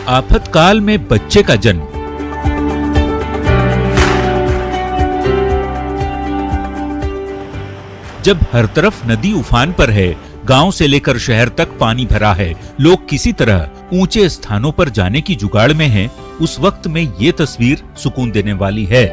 आफतकाल में बच्चे का जन्म। जब हर तरफ नदी उफान पर है, गांव से लेकर शहर तक पानी भरा है, लोग किसी तरह ऊंचे स्थानों पर जाने की जुगाड़ में हैं, उस वक्त में ये तस्वीर सुकून देने वाली है।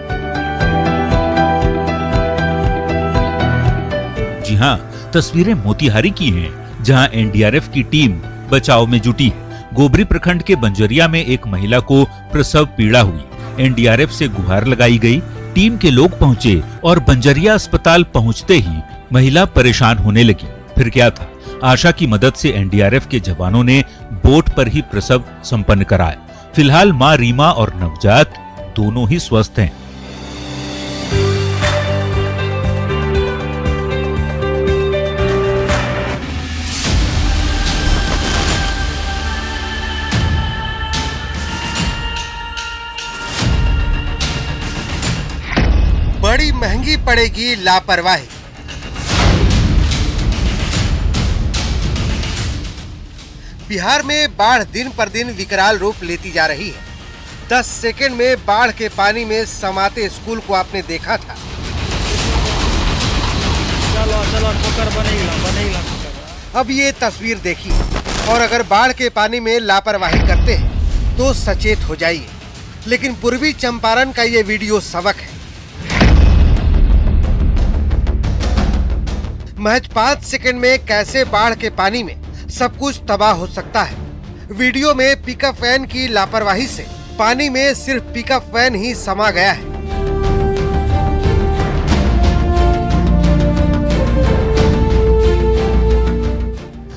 जी हां, तस्वीरें मोतिहारी की हैं, जहां एनडीआरएफ की टीम बचाव में जुटी है। गोबरी प्रखंड के बंजरिया में एक महिला को प्रसव पीड़ा हुई। एनडीआरएफ से गुहार लगाई गई, टीम के लोग पहुंचे और बंजरिया अस्पताल पहुंचते ही महिला परेशान होने लगी। फिर क्या था, आशा की मदद से एनडीआरएफ के जवानों ने बोट पर ही प्रसव संपन्न कराया। फिलहाल मां रीमा और नवजात दोनों ही स्वस्थ हैं। बड़ी महंगी पड़ेगी लापरवाही। बिहार में बाढ़ दिन पर दिन विकराल रूप लेती जा रही है। 10 सेकंड में बाढ़ के पानी में समाते स्कूल को आपने देखा था। अब ये तस्वीर देखिए और अगर बाढ़ के पानी में लापरवाही करते हैं तो सचेत हो जाइए। लेकिन पूर्वी चंपारण का ये वीडियो सबक है। महज 5 सेकंड में कैसे बाढ़ के पानी में सब कुछ तबाह हो सकता है। वीडियो में पिकअप वैन की लापरवाही से पानी में सिर्फ पिकअप वैन ही समा गया है।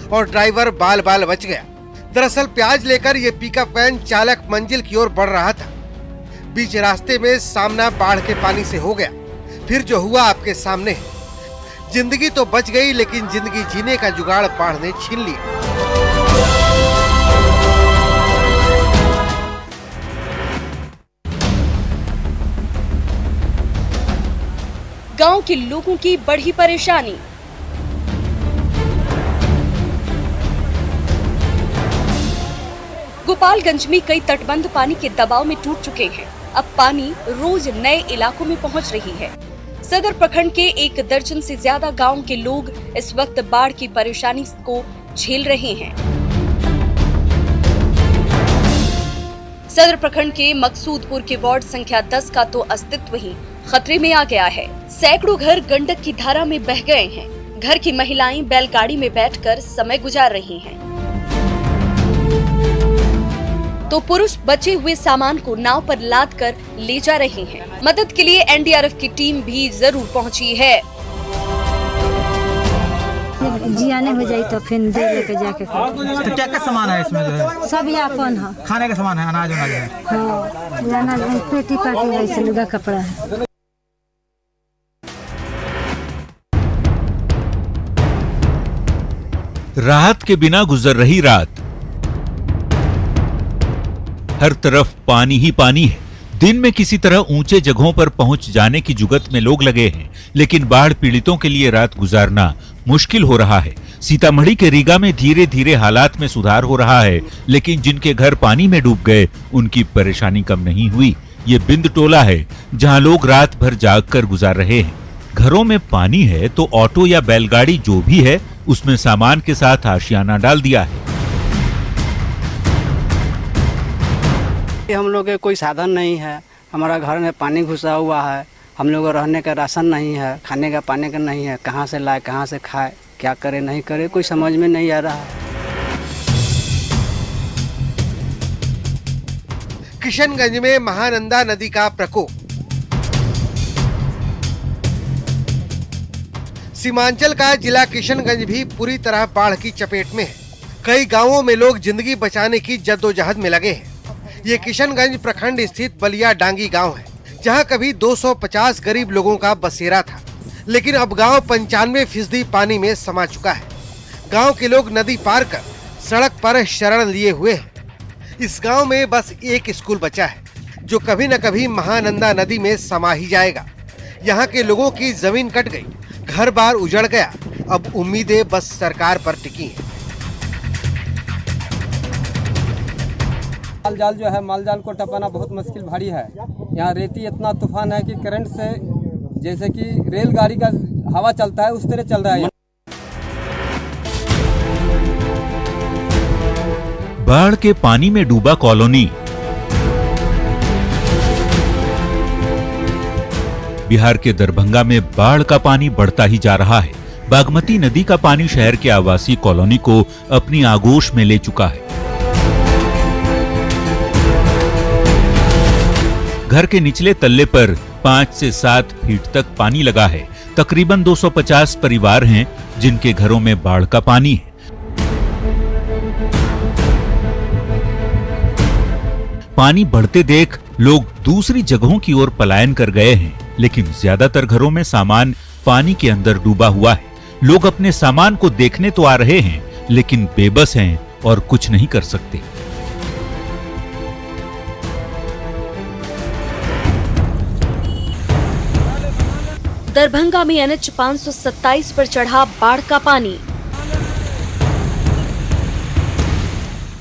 और ड्राइवर बाल बाल बच गया। दरअसल प्याज लेकर ये पिकअप वैन चालक मंजिल की ओर बढ़ रहा था। बीच रास्ते में सामना बाढ़ के पानी से हो गया। फिर जो हुआ आपके सामने है। जिंदगी तो बच गई, लेकिन जिंदगी जीने का जुगाड़ बाढ़ ने छीन लिया। गांव के लोगों की बढ़ी परेशानी। गोपालगंज में कई तटबंध पानी के दबाव में टूट चुके हैं। अब पानी रोज नए इलाकों में पहुंच रही है। सदर प्रखंड के 1 दर्जन से ज्यादा गांव के लोग इस वक्त बाढ़ की परेशानी को झेल रहे हैं। सदर प्रखंड के मकसूदपुर के वार्ड संख्या 10 का तो अस्तित्व ही खतरे में आ गया है। सैकड़ों घर गंडक की धारा में बह गए हैं। घर की महिलाएं बैलगाड़ी में बैठकर समय गुजार रही हैं, तो पुरुष बचे हुए सामान को नाव पर लाद कर ले जा रहे हैं। मदद के लिए एनडीआरएफ की टीम भी जरूर पहुंची है। जियाने हो जाए तो फिर दे लेके जाके। तो क्या क्या सामान है इसमें? जो है सब यापन है, खाने का सामान है, अनाज है। हाँ, अनाज पेटी पाटी वैसे लुगा कपड़ा है। राहत के बिना गुजर रही रात। हर तरफ पानी ही पानी है। दिन में किसी तरह ऊंचे जगहों पर पहुंच जाने की जुगत में लोग लगे हैं, लेकिन बाढ़ पीड़ितों के लिए रात गुजारना मुश्किल हो रहा है। सीतामढ़ी के रीगा में धीरे धीरे हालात में सुधार हो रहा है, लेकिन जिनके घर पानी में डूब गए उनकी परेशानी कम नहीं हुई। ये बिंद टोला है, जहां लोग रात भर जागकर गुजार रहे हैं। घरों में पानी है तो ऑटो या बैलगाड़ी जो भी है उसमें सामान के साथ आशियाना डाल दिया है। हम लोग के कोई साधन नहीं है। हमारा घर में पानी घुसा हुआ है। हम लोग को रहने का राशन नहीं है, खाने का पानी का नहीं है। कहाँ से लाए, कहाँ से खाए, क्या करे नहीं करे, कोई समझ में नहीं आ रहा है। किशनगंज में महानंदा नदी का प्रकोप। सीमांचल का जिला किशनगंज भी पूरी तरह बाढ़ की चपेट में है। कई गांवों में लोग जिंदगी बचाने की जद्दोजहद में लगे हैं। ये किशनगंज प्रखंड स्थित बलिया डांगी गांव है, जहां कभी 250 गरीब लोगों का बसेरा था, लेकिन अब गांव 95% पानी में समा चुका है। गांव के लोग नदी पार कर सड़क पर शरण लिए हुए हैं। इस गांव में बस एक स्कूल बचा है, जो कभी न कभी महानंदा नदी में समा ही जाएगा। यहाँ के लोगों की जमीन कट गई, घर बार उजड़ गया। अब उम्मीदें बस सरकार पर टिकी हैं। माल जाल जो है, माल जाल को टपाना बहुत मुश्किल भारी है। यहाँ रेती इतना तूफान है कि करंट से जैसे कि रेलगाड़ी का हवा चलता है उस तरह चल रहा है। बाढ़ के पानी में डूबा कॉलोनी। बिहार के दरभंगा में बाढ़ का पानी बढ़ता ही जा रहा है। बागमती नदी का पानी शहर के आवासीय कॉलोनी को अपनी आगोश में ले चुका है। घर के निचले तल्ले पर 5 से 7 फीट तक पानी लगा है। तकरीबन 250 परिवार हैं जिनके घरों में बाढ़ का पानी है। पानी बढ़ते देख लोग दूसरी जगहों की ओर पलायन कर गए हैं, लेकिन ज्यादातर घरों में सामान पानी के अंदर डूबा हुआ है। लोग अपने सामान को देखने तो आ रहे हैं, लेकिन बेबस हैं और कुछ नहीं कर सकते। दरभंगा में NH 527 पर चढ़ा बाढ़ का पानी।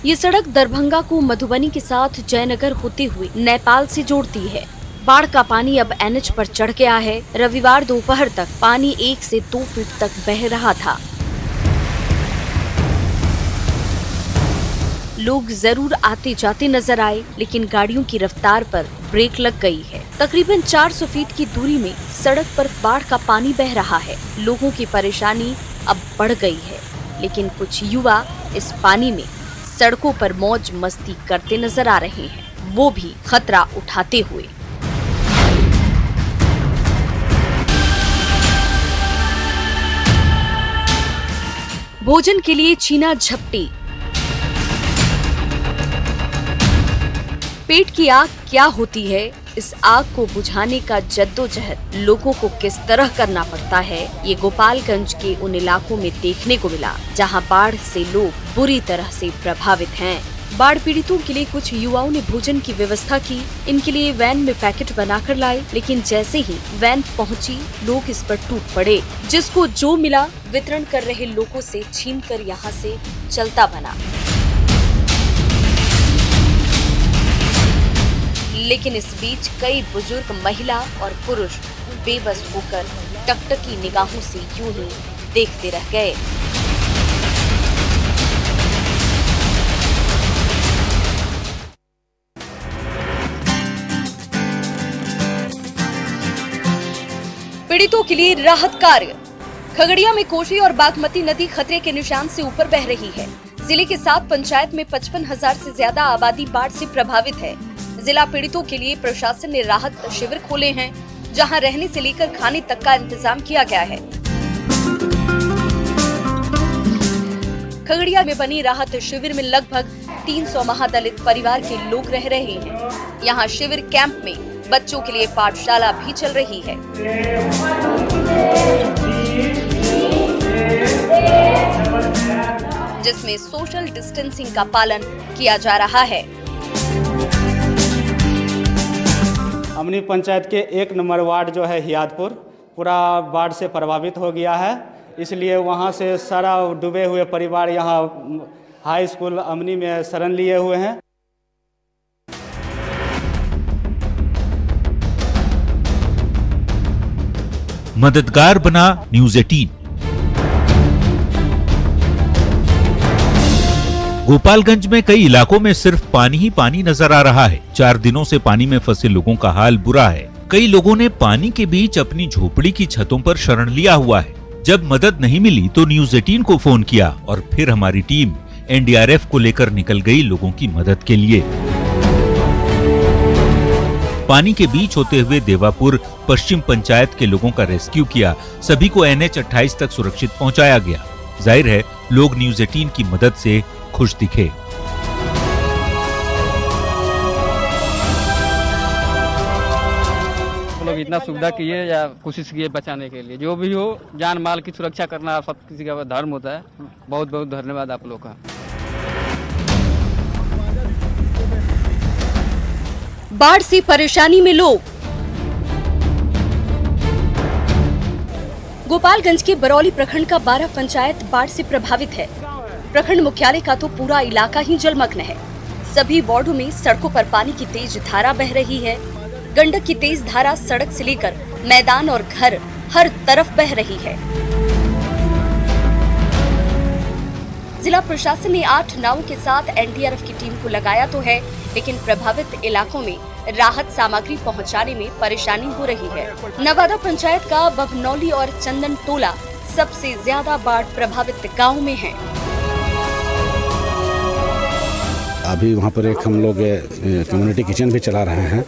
ये सड़क दरभंगा को मधुबनी के साथ जयनगर होते हुए नेपाल से जोड़ती है। बाढ़ का पानी अब NH पर चढ़ गया है। रविवार दोपहर तक पानी 1 से 2 फीट तक बह रहा था। लोग जरूर आते जाते नजर आए, लेकिन गाड़ियों की रफ्तार पर ब्रेक लग गई है। तकरीबन 400 फीट की दूरी में सड़क पर बाढ़ का पानी बह रहा है। लोगों की परेशानी अब बढ़ गई है, लेकिन कुछ युवा इस पानी में सड़कों पर मौज मस्ती करते नजर आ रहे हैं, वो भी खतरा उठाते हुए। भोजन के लिए छीना झपटी। पेट की आग क्या होती है, इस आग को बुझाने का जद्दोजहद लोगों को किस तरह करना पड़ता है, ये गोपालगंज के उन इलाकों में देखने को मिला जहां बाढ़ से लोग बुरी तरह से प्रभावित हैं। बाढ़ पीड़ितों के लिए कुछ युवाओं ने भोजन की व्यवस्था की। इनके लिए वैन में पैकेट बनाकर लाए, लेकिन जैसे ही वैन पहुंची, लोग इस पर टूट पड़े। जिसको जो मिला वितरण कर रहे लोगों से छीनकर यहां से चलता बना। लेकिन इस बीच कई बुजुर्ग महिला और पुरुष बेबस होकर टकटकी निगाहों से यूं ही देखते रह गए। पीड़ितों के लिए राहत कार्य। खगड़िया में कोसी और बागमती नदी खतरे के निशान से ऊपर बह रही है। जिले के 7 पंचायत में 55,000 से ज्यादा आबादी बाढ़ से प्रभावित है। जिला पीड़ितों के लिए प्रशासन ने राहत शिविर खोले हैं, जहां रहने से लेकर खाने तक का इंतजाम किया गया है। खगड़िया में बनी राहत शिविर में लगभग 300 महादलित परिवार के लोग रह रहे हैं। यहां शिविर कैंप में बच्चों के लिए पाठशाला भी चल रही है। जिसमें सोशल डिस्टेंसिंग का पालन किया जा रहा है। अमनी पंचायत के 1 नंबर वार्ड जो है हियादपुर, पूरा बाढ़ से प्रभावित हो गया है। इसलिए वहाँ से सारा डूबे हुए परिवार यहाँ हाई स्कूल अमनी में शरण लिए हुए हैं। मददगार बना न्यूज़ 18। गोपालगंज में कई इलाकों में सिर्फ पानी ही पानी नजर आ रहा है। 4 दिनों से पानी में फंसे लोगों का हाल बुरा है। कई लोगों ने पानी के बीच अपनी झोपड़ी की छतों पर शरण लिया हुआ है। जब मदद नहीं मिली तो न्यूज़ 18 को फोन किया और फिर हमारी टीम NDRF को लेकर निकल गई लोगों की मदद के लिए। पानी के बीच होते हुए देवापुर पश्चिम पंचायत के लोगों का रेस्क्यू किया। सभी को NH 28 तक सुरक्षित पहुंचाया गया। जाहिर है लोग न्यूज़ 18 की मदद से खुश दिखे। लोग इतना सुविधा किए या कोशिश किए बचाने के लिए, जो भी हो जान माल की सुरक्षा करना सब किसी का धर्म होता है। बहुत बहुत धन्यवाद आप लोग का। बाढ़ से परेशानी में लोग। गोपालगंज के बरौली प्रखंड का 12 पंचायत बाढ़ से प्रभावित है। प्रखंड मुख्यालय का तो पूरा इलाका ही जलमग्न है। सभी वार्डों में सड़कों पर पानी की तेज धारा बह रही है। गंडक की तेज धारा सड़क से लेकर मैदान और घर हर तरफ बह रही है। जिला प्रशासन ने 8 नावों के साथ एनडीआरएफ की टीम को लगाया तो है, लेकिन प्रभावित इलाकों में राहत सामग्री पहुंचाने में परेशानी हो रही है। नवादा पंचायत का बभनौली और चंदन टोला सबसे ज्यादा बाढ़ प्रभावित गांव में है। अभी वहाँ पर एक हम लोग कम्युनिटी किचन भी चला रहे हैं,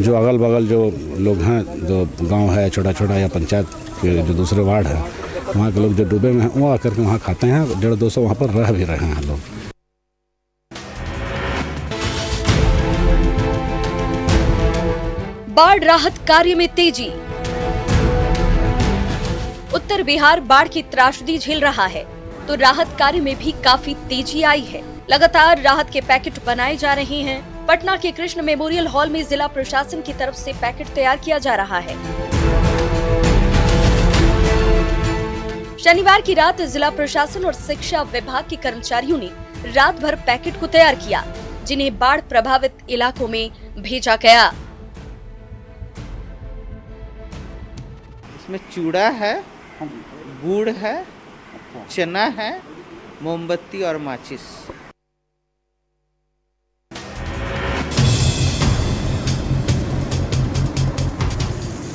जो अगल बगल जो लोग हैं, जो गांव है छोटा छोटा या पंचायत के जो दूसरे वार्ड है, वहाँ के लोग जो डूबे में हैं वो आकर के वहाँ खाते हैं। 150-200 वहाँ पर रह भी रहे हैं लोग। बाढ़ राहत कार्य में तेजी। उत्तर बिहार बाढ़ की त्रासदी झेल रहा है, तो राहत कार्य में भी काफी तेजी आई है। लगातार राहत के पैकेट बनाए जा रहे हैं। पटना के कृष्ण मेमोरियल हॉल में जिला प्रशासन की तरफ से पैकेट तैयार किया जा रहा है। शनिवार की रात जिला प्रशासन और शिक्षा विभाग के कर्मचारियों ने रात भर पैकेट को तैयार किया, जिन्हें बाढ़ प्रभावित इलाकों में भेजा गया। इसमें चूड़ा है, गुड़ है, चना है, मोमबत्ती और माचिस।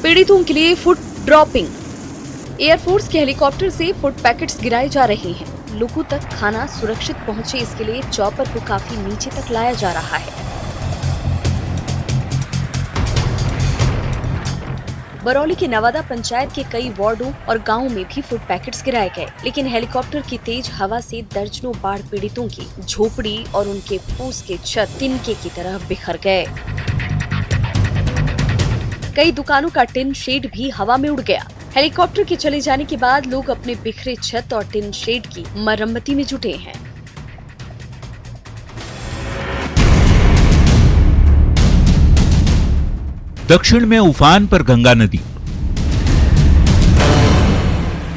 पीड़ितों के लिए फूड ड्रॉपिंग। एयरफोर्स के हेलीकॉप्टर से फूड पैकेट्स गिराए जा रहे हैं। लोगों तक खाना सुरक्षित पहुंचे, इसके लिए चॉपर को काफी नीचे तक लाया जा रहा है। बरौली के नवादा पंचायत के कई वार्डों और गांवों में भी फूड पैकेट्स गिराए गए, लेकिन हेलीकॉप्टर की तेज हवा से दर्जनों बाढ़ पीड़ितों की झोपड़ी और उनके फूस के छत तिनके की तरह बिखर गए। कई दुकानों का टिन शेड भी हवा में उड़ गया। हेलीकॉप्टर के चले जाने के बाद लोग अपने बिखरे छत और टिन शेड की मरम्मती में जुटे हैं। दक्षिण में उफान पर गंगा नदी।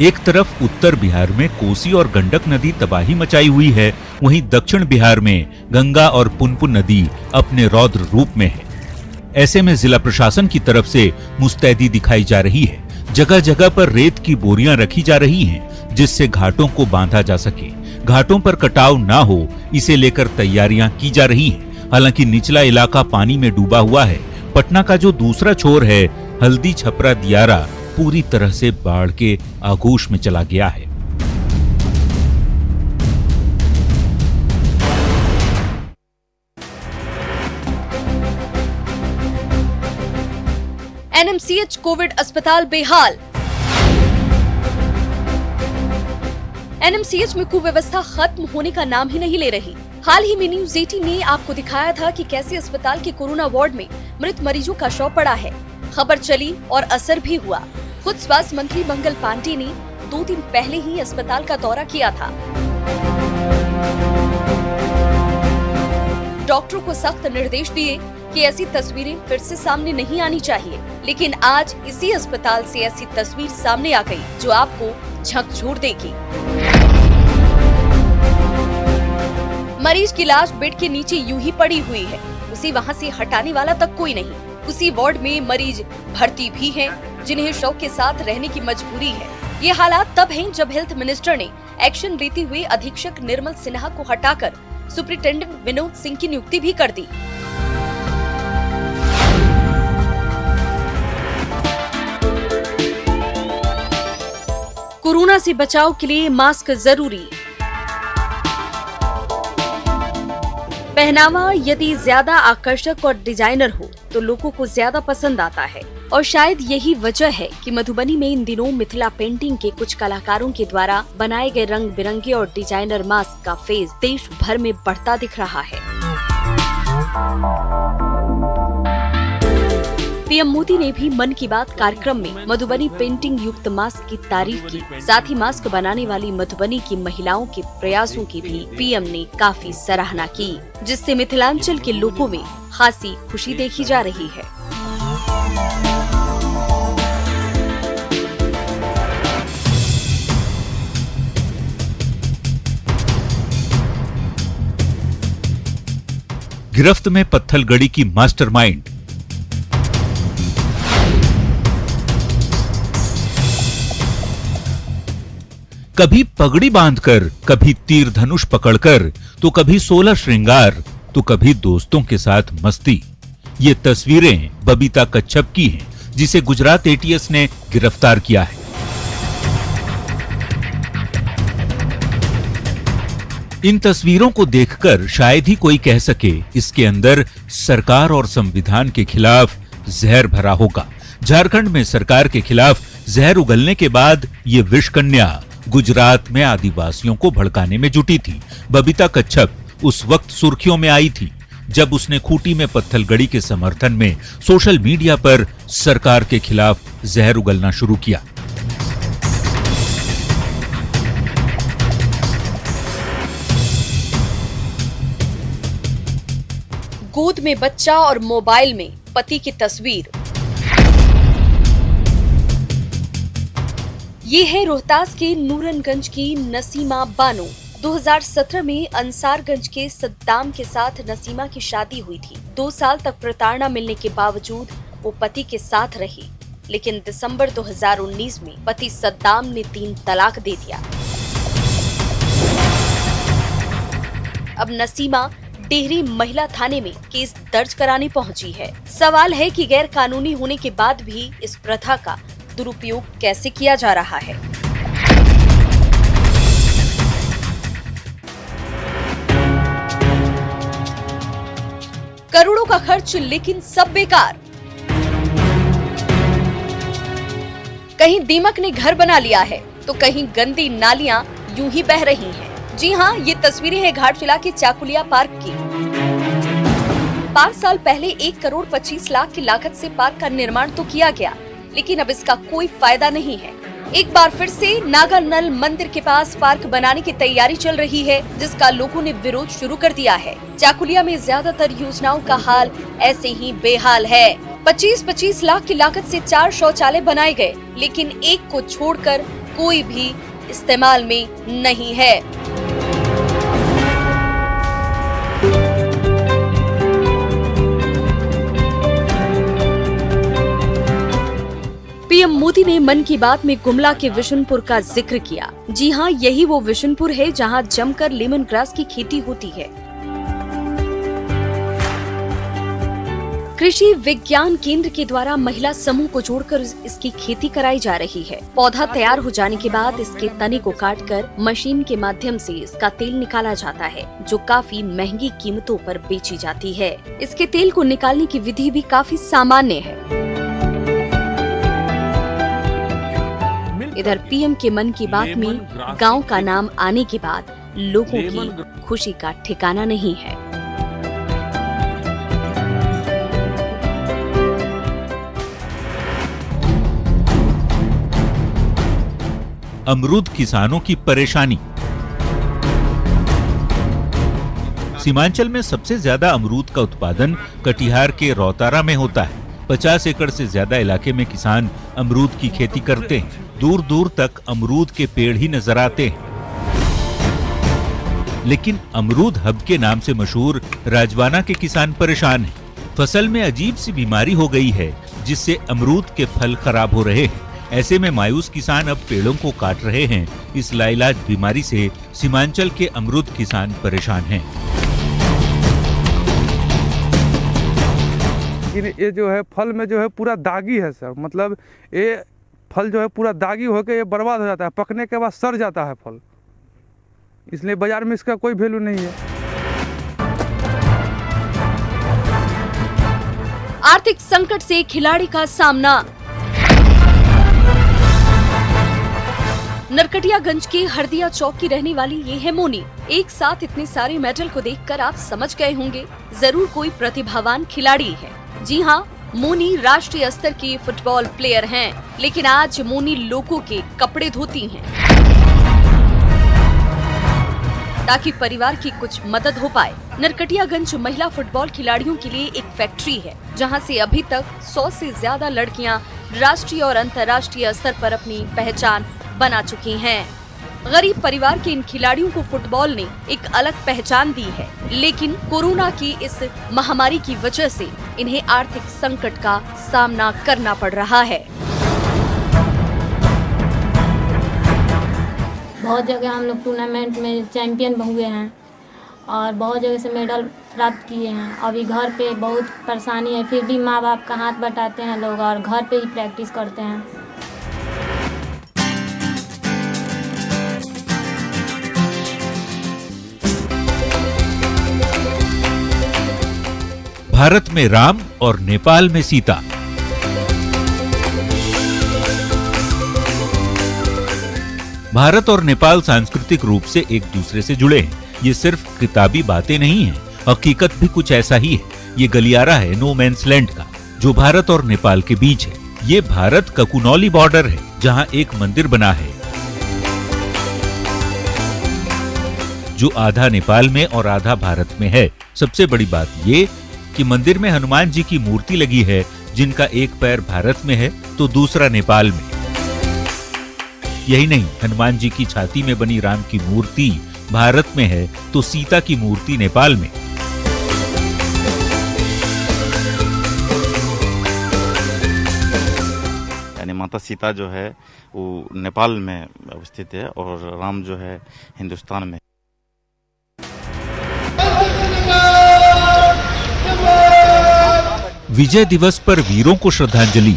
एक तरफ उत्तर बिहार में कोसी और गंडक नदी तबाही मचाई हुई है, वहीं दक्षिण बिहार में गंगा और पुनपुन नदी अपने रौद्र रूप में है। ऐसे में जिला प्रशासन की तरफ से मुस्तैदी दिखाई जा रही है। जगह जगह पर रेत की बोरियां रखी जा रही हैं, जिससे घाटों को बांधा जा सके। घाटों पर कटाव ना हो, इसे लेकर तैयारियां की जा रही हैं। हालांकि निचला इलाका पानी में डूबा हुआ है। पटना का जो दूसरा छोर है, हल्दी छपरा दियारा, पूरी तरह से बाढ़ के आगोश में चला गया है। एनएमसीएच कोविड अस्पताल बेहाल। एनएमसीएच में कुव्यवस्था खत्म होने का नाम ही नहीं ले रही। हाल ही में न्यूज 18 ने आपको दिखाया था कि कैसे अस्पताल के कोरोना वार्ड में मृत मरीजों का शव पड़ा है। खबर चली और असर भी हुआ। खुद स्वास्थ्य मंत्री मंगल पांडे ने 2 दिन पहले ही अस्पताल का दौरा किया था। डॉक्टरों को सख्त निर्देश दिए कि ऐसी तस्वीरें फिर से सामने नहीं आनी चाहिए, लेकिन आज इसी अस्पताल से ऐसी तस्वीर सामने आ गई जो आपको झकझोर देगी। मरीज की लाश बेड के नीचे यूं ही पड़ी हुई है, उसे वहां से हटाने वाला तक कोई नहीं। उसी वार्ड में मरीज भर्ती भी हैं, जिन्हें शव के साथ रहने की मजबूरी है। ये हालात तब हैं जब हेल्थ मिनिस्टर ने एक्शन लेते हुए अधीक्षक निर्मल सिन्हा को हटाकर सुपरिटेंडेंट विनोद सिंह की नियुक्ति भी कर दी। कोरोना से बचाव के लिए मास्क जरूरी। पहनावा यदि ज्यादा आकर्षक और डिजाइनर हो तो लोगों को ज्यादा पसंद आता है, और शायद यही वजह है कि मधुबनी में इन दिनों मिथिला पेंटिंग के कुछ कलाकारों के द्वारा बनाए गए रंग बिरंगे और डिजाइनर मास्क का फेज देश भर में बढ़ता दिख रहा है। पीएम मोदी ने भी मन की बात कार्यक्रम में मधुबनी पेंटिंग युक्त मास्क की तारीफ की। साथ ही मास्क बनाने वाली मधुबनी की महिलाओं के प्रयासों की भी पीएम ने काफी सराहना की, जिससे मिथिलांचल के लोगों में खासी खुशी देखी जा रही है। गिरफ्त में पत्थलगड़ी की मास्टरमाइंड। कभी पगड़ी बांधकर, कभी तीर धनुष पकड़कर, तो कभी 16 श्रृंगार, तो कभी दोस्तों के साथ मस्ती। ये तस्वीरें बबीता कच्छप की हैं, जिसे गुजरात एटीएस ने गिरफ्तार किया है। इन तस्वीरों को देखकर शायद ही कोई कह सके इसके अंदर सरकार और संविधान के खिलाफ जहर भरा होगा। झारखंड में सरकार के खिलाफ जहर उगलने के बाद ये विष कन्या गुजरात में आदिवासियों को भड़काने में जुटी थी। बबीता कच्छप उस वक्त सुर्खियों में आई थी जब उसने खूंटी में पत्थलगड़ी के समर्थन में सोशल मीडिया पर सरकार के खिलाफ जहर उगलना शुरू किया। गोद में बच्चा और मोबाइल में पति की तस्वीर। ये है रोहतास के नूरनगंज की नसीमा बानो। 2017 में अंसारगंज के सद्दाम के साथ नसीमा की शादी हुई थी। 2 साल तक प्रताड़ना मिलने के बावजूद वो पति के साथ रही, लेकिन दिसंबर 2019 में पति सद्दाम ने 3 तलाक दे दिया। अब नसीमा टिहरी महिला थाने में केस दर्ज कराने पहुंची है। सवाल है कि गैर कानूनी होने के बाद भी इस प्रथा का दुरुपयोग कैसे किया जा रहा है। करोड़ों का खर्च लेकिन सब बेकार। कहीं दीमक ने घर बना लिया है तो कहीं गंदी नालियां यूं ही बह रही हैं। जी हाँ, ये तस्वीरें हैं घाटशिला के चाकुलिया पार्क की। 5 साल पहले 1 करोड़ 25 लाख की लागत से पार्क का निर्माण तो किया गया, लेकिन अब इसका कोई फायदा नहीं है। एक बार फिर से नागानल मंदिर के पास पार्क बनाने की तैयारी चल रही है, जिसका लोगों ने विरोध शुरू कर दिया है। चाकुलिया में ज्यादातर योजनाओं का हाल ऐसे ही बेहाल है। 25-25 लाख की लागत से 4 शौचालय बनाए गए, लेकिन एक को छोड़कर कोई भी इस्तेमाल में नहीं है। पीएम मोदी ने मन की बात में गुमला के विशुनपुर का जिक्र किया। जी हाँ, यही वो विशुनपुर है जहाँ जमकर लेमन ग्रास की खेती होती है। कृषि विज्ञान केंद्र के द्वारा महिला समूह को जोड़कर इसकी खेती कराई जा रही है। पौधा तैयार हो जाने के बाद इसके तने को काटकर मशीन के माध्यम से इसका तेल निकाला जाता है, जो काफी महंगी कीमतों पर बेची जाती है। इसके तेल को निकालने की विधि भी काफी सामान्य है। इधर पीएम के मन की बात में गांव का नाम आने के बाद लोगों की खुशी का ठिकाना नहीं है। अमरूद किसानों की परेशानी। सीमांचल में सबसे ज्यादा अमरूद का उत्पादन कटिहार के रौतारा में होता है। 50 एकड़ से ज्यादा इलाके में किसान अमरूद की खेती करते हैं। दूर दूर तक अमरूद के पेड़ ही नजर आते हैं। लेकिन अमरूद हब के नाम से मशहूर राजवाना के किसान परेशान हैं। फसल में अजीब सी बीमारी हो गई है, जिससे अमरूद के फल खराब हो रहे हैं। ऐसे में मायूस किसान अब पेड़ों को काट रहे हैं। इस लाइलाज बीमारी से सीमांचल के अमरूद किसान परेशान हैं। ये जो है फल में जो है पूरा दागी है सर, मतलब ये फल जो है पूरा दागी होकर ये बर्बाद हो जाता है, पकने के बाद सड़ जाता है फल, इसलिए बाजार में इसका कोई वैल्यू नहीं है। आर्थिक संकट से खिलाड़ी का सामना। नरकटियागंज के हरदिया चौक की रहने वाली ये है मोनी। एक साथ इतने सारे मेडल को देखकर आप समझ गए होंगे, जरूर कोई प्रतिभावान खिलाड़ी है। जी हाँ, मोनी राष्ट्रीय स्तर की फुटबॉल प्लेयर हैं, लेकिन आज मोनी लोगों के कपड़े धोती हैं ताकि परिवार की कुछ मदद हो पाए। नरकटियागंज महिला फुटबॉल खिलाड़ियों के लिए एक फैक्ट्री है, जहां से अभी तक 100 से ज्यादा लड़कियां राष्ट्रीय और अंतर्राष्ट्रीय स्तर पर अपनी पहचान बना चुकी हैं। गरीब परिवार के इन खिलाड़ियों को फुटबॉल ने एक अलग पहचान दी है, लेकिन कोरोना की इस महामारी की वजह से इन्हें आर्थिक संकट का सामना करना पड़ रहा है। बहुत जगह हम लोग टूर्नामेंट में चैंपियन हुए हैं और बहुत जगह से मेडल प्राप्त किए हैं। अभी घर पे बहुत परेशानी है, फिर भी माँ बाप का हाथ बटाते हैं लोग और घर पे ही प्रैक्टिस करते हैं। भारत में राम और नेपाल में सीता। भारत और नेपाल सांस्कृतिक रूप से एक दूसरे से जुड़े हैं। ये सिर्फ किताबी बातें नहीं हैं, हकीकत भी कुछ ऐसा ही है। ये गलियारा है नो मैंस लैंड का, जो भारत और नेपाल के बीच है। ये भारत ककुनौली बॉर्डर है, जहां एक मंदिर बना है जो आधा नेपाल में और आधा भारत में है। सबसे बड़ी बात ये कि मंदिर में हनुमान जी की मूर्ति लगी है, जिनका एक पैर भारत में है तो दूसरा नेपाल में। यही नहीं, हनुमान जी की छाती में बनी राम की मूर्ति भारत में है तो सीता की मूर्ति नेपाल में। यानी माता सीता जो है वो नेपाल में अवस्थित है और राम जो है हिंदुस्तान में। विजय दिवस पर वीरों को श्रद्धांजलि।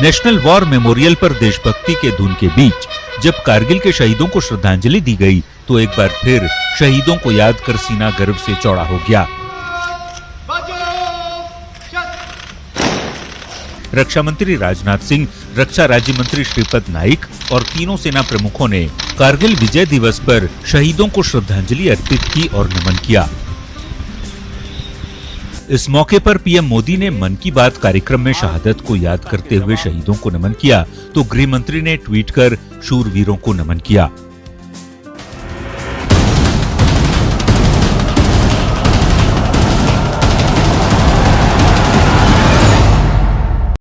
नेशनल वॉर मेमोरियल पर देशभक्ति के धुन के बीच जब कारगिल के शहीदों को श्रद्धांजलि दी गई तो एक बार फिर शहीदों को याद कर सीना गर्व से चौड़ा हो गया। रक्षा मंत्री राजनाथ सिंह, रक्षा राज्य मंत्री श्रीपद नाइक और तीनों सेना प्रमुखों ने कारगिल विजय दिवस पर शहीदों को श्रद्धांजलि अर्पित की और नमन किया। इस मौके पर पीएम मोदी ने मन की बात कार्यक्रम में शहादत को याद करते हुए शहीदों को नमन किया तो गृह मंत्री ने ट्वीट कर शूरवीरों को नमन किया।